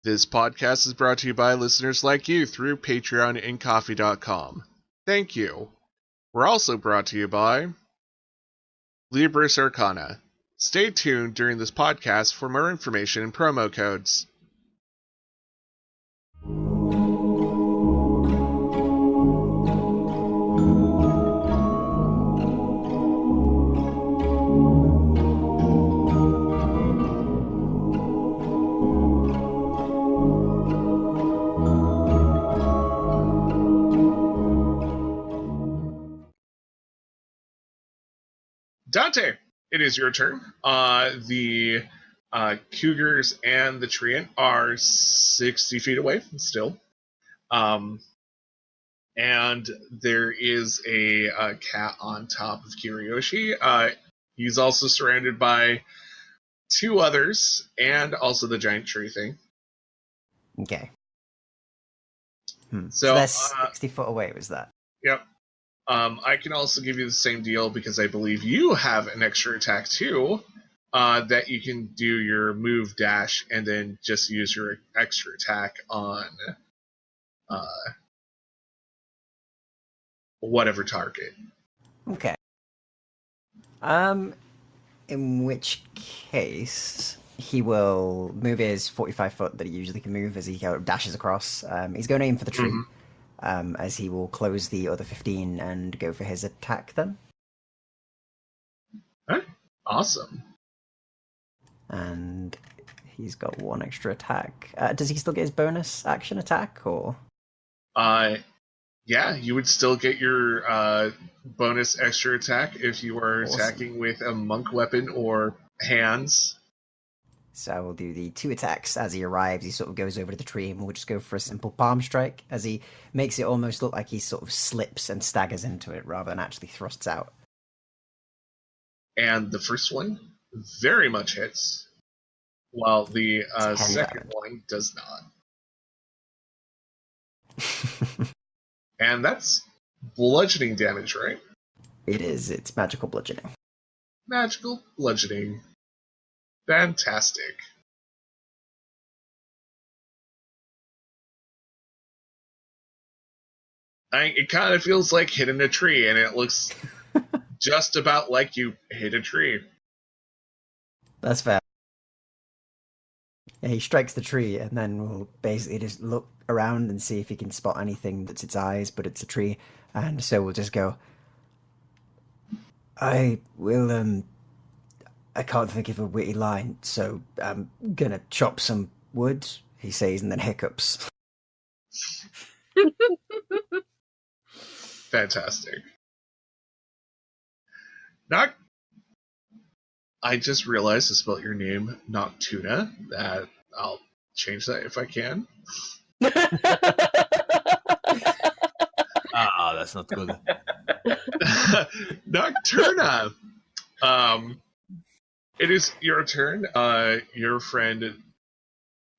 This podcast is brought to you by listeners like you through Patreon and Coffee.com. Thank you. We're also brought to you by Libris Arcana. Stay tuned during this podcast for more information and promo codes. Dante, it is your turn. The Cougars and the Treant are 60 feet away still. And there is a cat on top of Kiriyoshi. He's also surrounded by two others and also the giant tree thing. Okay. So they're 60 foot away, was that? Yep. I can also give you the same deal because I believe you have an extra attack too, that you can do your move dash and then just use your extra attack on whatever target. Okay. In which case, he will move his 45 foot that he usually can move as he dashes across. He's going to aim for the tree. Mm-hmm. As he will close the other 15 and go for his attack then. All right. Awesome. And he's got one extra attack. Does he still get his bonus action attack, or? Yeah, you would still get your bonus extra attack if you are attacking with a monk weapon or hands. So I will do the 2 attacks as he arrives. He sort of goes over to the tree and we'll just go for a simple palm strike as he makes it almost look like he sort of slips and staggers into it rather than actually thrusts out. And the first one very much hits, while the second one does not. And that's bludgeoning damage, right? It is. It's magical bludgeoning. Magical bludgeoning. Fantastic. It kind of feels like hitting a tree, and it looks just about like you hit a tree. That's fair. Yeah, he strikes the tree, and then we'll basically just look around and see if he can spot anything that's its eyes, but it's a tree. And so we'll just go, I can't think of a witty line, so I'm gonna chop some wood, he says, and then hiccups. Fantastic. I just realized I spelled your name Noctuna. That I'll change that if I can. That's not good. Nocturna. It is your turn. Your friend...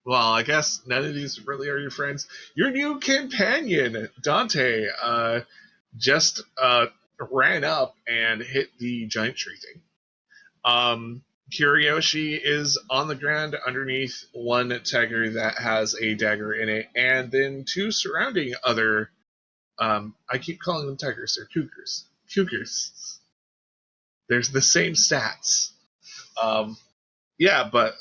Well, I guess none of these really are your friends. Your new companion, Dante, just ran up and hit the giant tree thing. Kiriyoshi is on the ground underneath one tiger that has a dagger in it, and then 2 surrounding other... I keep calling them tigers. They're cougars. Cougars. There's the same stats. Yeah, but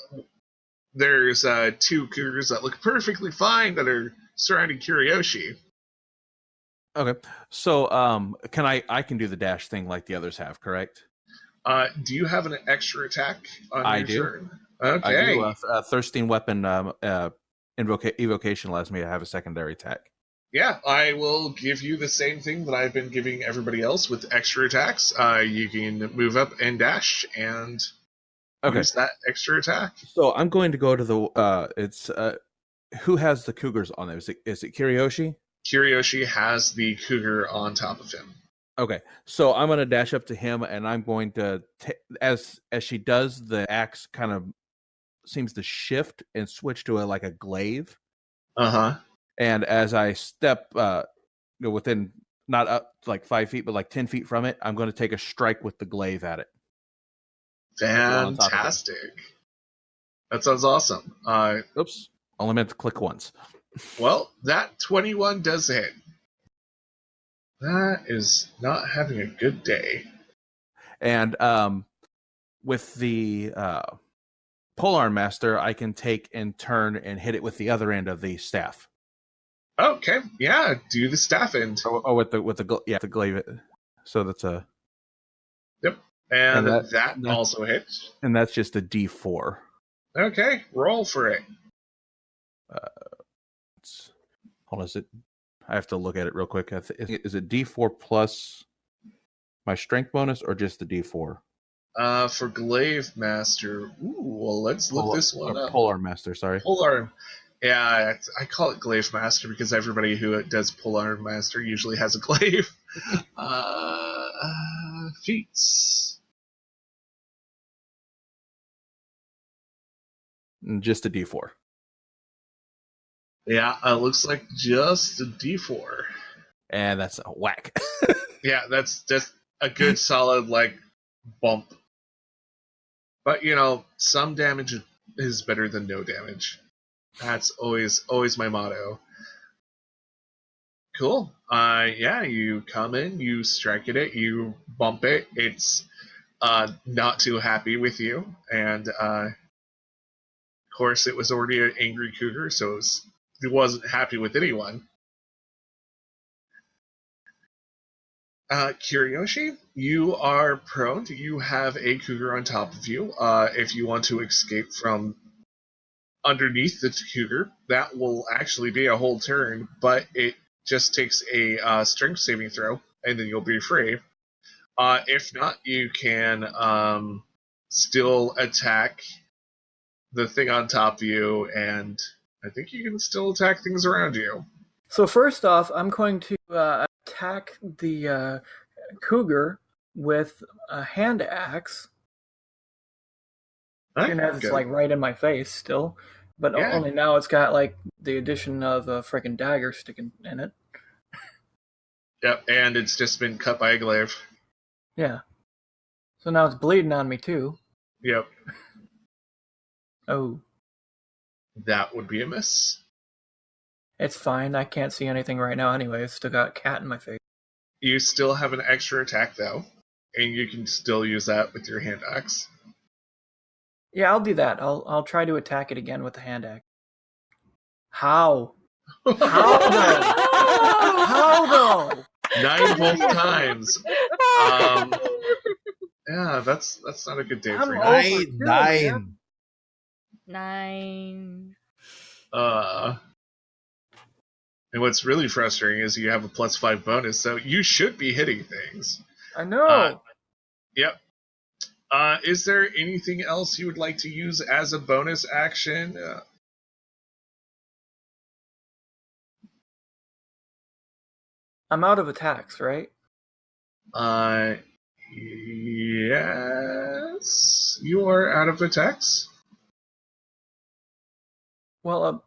there's 2 cougars that look perfectly fine that are surrounding Kiriyoshi. Okay, so I can do the dash thing like the others have, correct? Do you have an extra attack on your turn? Okay. I do. Thirsting Weapon evocation allows me to have a secondary attack. Yeah, I will give you the same thing that I've been giving everybody else with extra attacks. You can move up and dash and use that extra attack. So I'm going to go to the... who has the cougars on there? Is it Kiriyoshi? Kiriyoshi has the cougar on top of him. Okay, so I'm going to dash up to him, and I'm going to... as she does, the axe kind of seems to shift and switch to a glaive. Uh-huh. And as I step within, not up 5 feet, but 10 feet from it, I'm going to take a strike with the glaive at it. Fantastic. That sounds awesome. Oops. Only meant to click once. Well, that 21 does hit. That is not having a good day. And with the Polearm Master, I can take and turn and hit it with the other end of the staff. Okay, yeah, do the staff end. Oh, with the glaive. So that's a. Yep, and that's also hits. And that's just a D4. Okay, roll for it. Hold on, is it? I have to look at it real quick. Is it D4 plus my strength bonus or just the D4? For Glaive Master, well, let's look this one up. Polearm Master, sorry. Polearm. Yeah, I call it Glaive Master because everybody who does Polearm Master usually has a glaive. Feats. Just a D4. Yeah, it looks like just a D4. And that's a whack. Yeah, that's just a good solid, bump. But, some damage is better than no damage. That's always my motto. Cool. Yeah, you come in, you strike at it, you bump it. It's not too happy with you. And, of course, it was already an angry cougar, so it wasn't happy with anyone. Kiriyoshi, you are prone. You have a cougar on top of you. If you want to escape from underneath the cougar, that will actually be a whole turn, but it just takes a strength saving throw, and then you'll be free. If not, you can still attack the thing on top of you, and I think you can still attack things around you. So first off, I'm going to attack the cougar with a hand axe. And it's right in my face still, but only now it's got the addition of a freaking dagger sticking in it. Yep, and it's just been cut by a glaive. Yeah. So now it's bleeding on me too. Yep. Oh. That would be a miss. It's fine. I can't see anything right now anyway. It's still got a cat in my face. You still have an extra attack, though, and you can still use that with your hand axe. Yeah, I'll do that. I'll try to attack it again with the hand axe. How? How though? How though? 9 both times. Yeah, that's not a good day for you. 9. And what's really frustrating is you have a +5 bonus, so you should be hitting things. I know. Yep. Is there anything else you would like to use as a bonus action? I'm out of attacks, right? Yes. You are out of attacks. Well,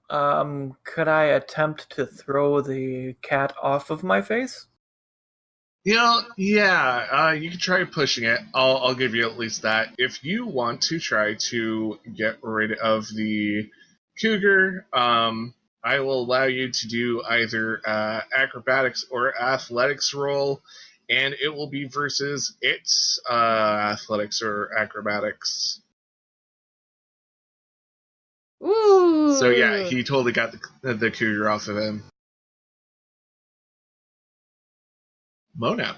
could I attempt to throw the cat off of my face? Yeah, you can try pushing it. I'll give you at least that. If you want to try to get rid of the cougar, I will allow you to do either acrobatics or athletics roll, and it will be versus its athletics or acrobatics. Ooh. So yeah, he totally got the cougar off of him. Mona,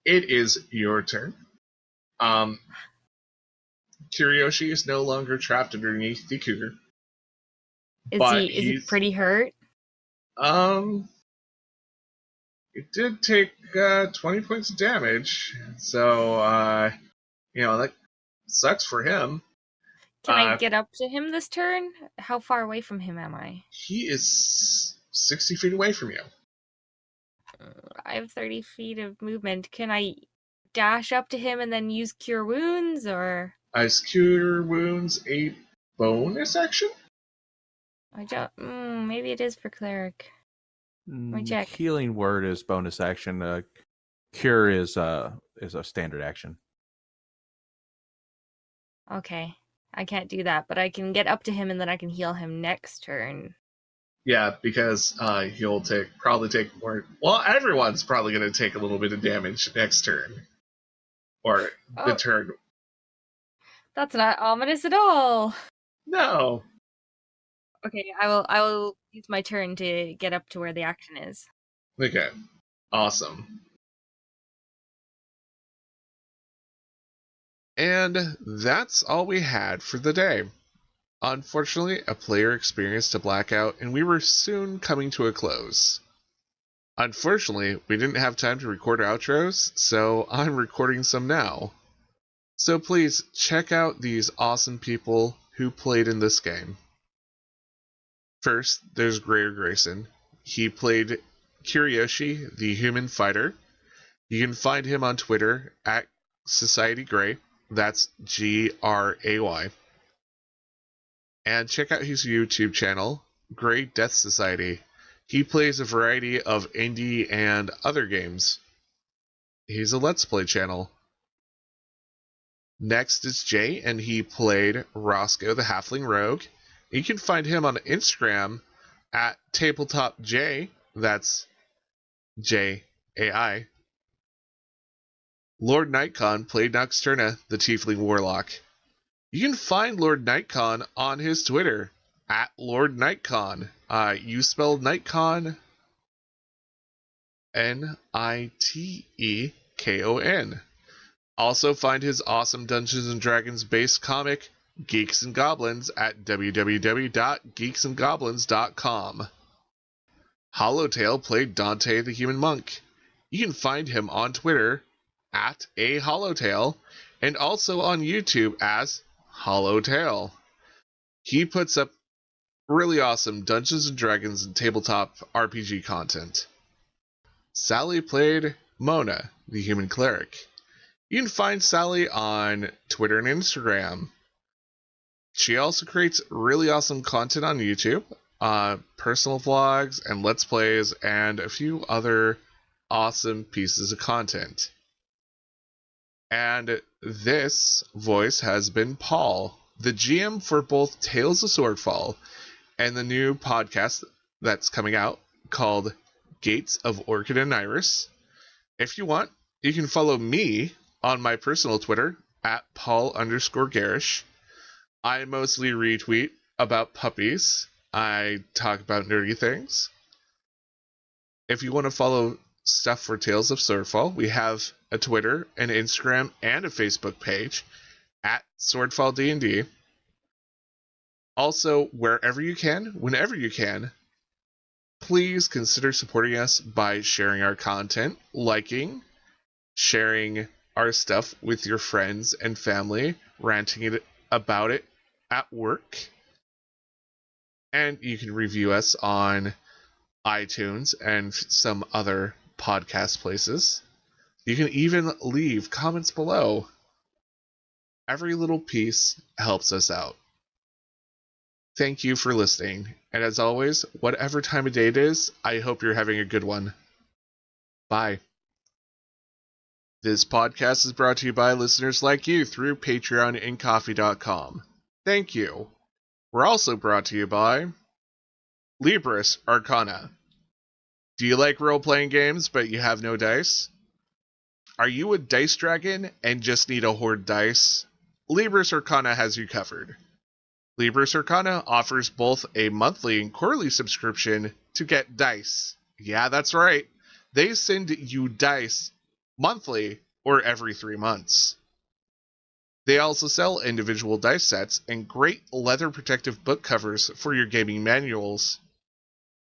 it is your turn. Kiriyoshi is no longer trapped underneath the cougar. Is he pretty hurt? It did take 20 points of damage, so that sucks for him. Can I get up to him this turn? How far away from him am I? He is 60 feet away from you. I have 30 feet of movement. Can I dash up to him and then use Cure Wounds, or? Is Cure Wounds a bonus action? I don't. Maybe it is for cleric. Let me check. Healing Word is bonus action. Cure is a standard action. Okay. I can't do that, but I can get up to him and then I can heal him next turn. Yeah, because he'll probably take more. Well, everyone's probably going to take a little bit of damage next turn, or the turn. That's not ominous at all. No. Okay, I will use my turn to get up to where the action is. Okay. Awesome. And that's all we had for the day. Unfortunately, a player experienced a blackout and we were soon coming to a close. Unfortunately, we didn't have time to record outros, so I'm recording some now. So please check out these awesome people who played in this game. First, there's Greer Grayson. He played Kiriyoshi, the human fighter. You can find him on Twitter at Society Gray. That's Gray. And check out his YouTube channel, Gray Death Society. He plays a variety of indie and other games. He's a Let's Play channel. Next is Jay, and he played Roscoe the Halfling Rogue. You can find him on Instagram at TabletopJ. That's Jai. Lord Nitekon played Nocturna, the Tiefling Warlock. You can find Lord Nitekon on his Twitter, at Lord Nitekon. You spelled Nitekon Nitekon. Also find his awesome Dungeons & Dragons based comic, Geeks and Goblins, at www.geeksandgoblins.com. Hollowtail played Dante the Human Monk. You can find him on Twitter, at @Hollowtail, and also on YouTube as Hollowtail. He puts up really awesome Dungeons & Dragons and tabletop RPG content. Sally played Mona, the Human Cleric. You can find Sally on Twitter and Instagram. She also creates really awesome content on YouTube, personal vlogs and Let's Plays, and a few other awesome pieces of content. And this voice has been Paul, the GM for both Tales of Swordfall and the new podcast that's coming out called Gates of Orchid and Iris. If you want, you can follow me on my personal Twitter at Paul_Garish. I mostly retweet about puppies. I talk about nerdy things. If you want to follow stuff for Tales of Swordfall, we have a Twitter, an Instagram, and a Facebook page at Swordfall D&D. Also, wherever you can, whenever you can, please consider supporting us by sharing our content, liking, sharing our stuff with your friends and family, ranting about it at work. And you can review us on iTunes and some other podcast places. You can even leave comments below. Every little piece helps us out. Thank you for listening, and as always, whatever time of day it is, I hope you're having a good one. Bye. This podcast is brought to you by listeners like you through Patreon and Ko-fi.com. Thank you. We're also brought to you by Libris Arcana. Do you like role-playing games, but you have no dice? Are you a dice dragon and just need a hoard dice? Libris Arcana has you covered. Libris Arcana offers both a monthly and quarterly subscription to get dice. Yeah, that's right. They send you dice monthly or every 3 months. They also sell individual dice sets and great leather protective book covers for your gaming manuals.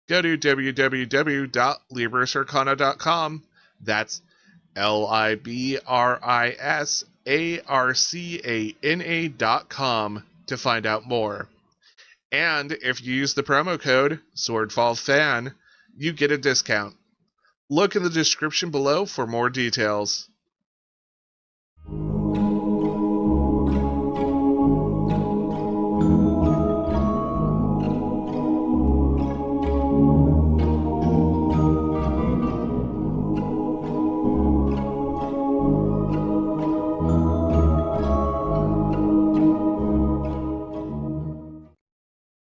Go to www.librisarcana.com. That's LIBRISARCANA.com to find out more. And if you use the promo code SwordfallFan, you get a discount. Look in the description below for more details.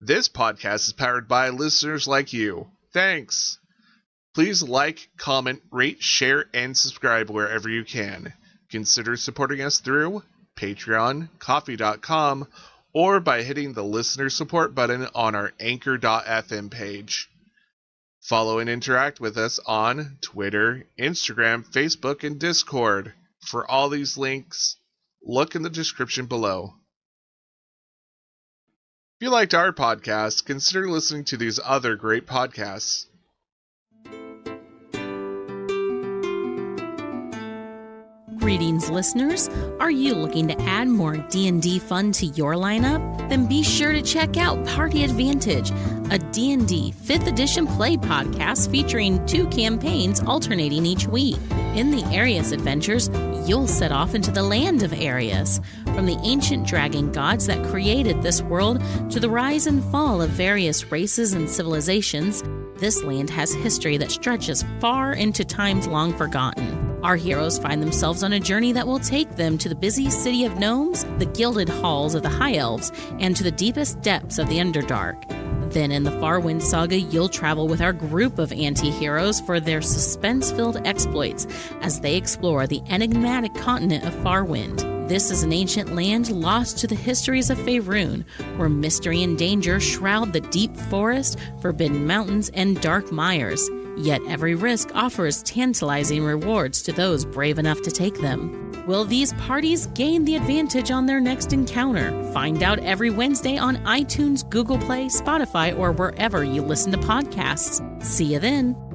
This podcast is powered by listeners like you. Thanks. Please like, comment, rate, share, and subscribe wherever you can. Consider supporting us through Patreon, Ko-fi.com, or by hitting the listener support button on our Anchor.fm page. Follow and interact with us on Twitter, Instagram, Facebook, and Discord. For all these links, look in the description below. If you liked our podcast, consider listening to these other great podcasts. Greetings, listeners. Are you looking to add more D&D fun to your lineup? Then be sure to check out Party Advantage, a D&D 5th edition play podcast featuring 2 campaigns alternating each week. In the Arius adventures, you'll set off into the land of Arius. From the ancient dragon gods that created this world to the rise and fall of various races and civilizations, this land has history that stretches far into times long forgotten. Our heroes find themselves on a journey that will take them to the busy city of gnomes, the gilded halls of the High Elves, and to the deepest depths of the Underdark. Then in the Farwind saga, you'll travel with our group of anti-heroes for their suspense-filled exploits as they explore the enigmatic continent of Farwind. This is an ancient land lost to the histories of Faerun, where mystery and danger shroud the deep forest, forbidden mountains, and dark mires. Yet every risk offers tantalizing rewards to those brave enough to take them. Will these parties gain the advantage on their next encounter? Find out every Wednesday on iTunes, Google Play, Spotify, or wherever you listen to podcasts. See you then.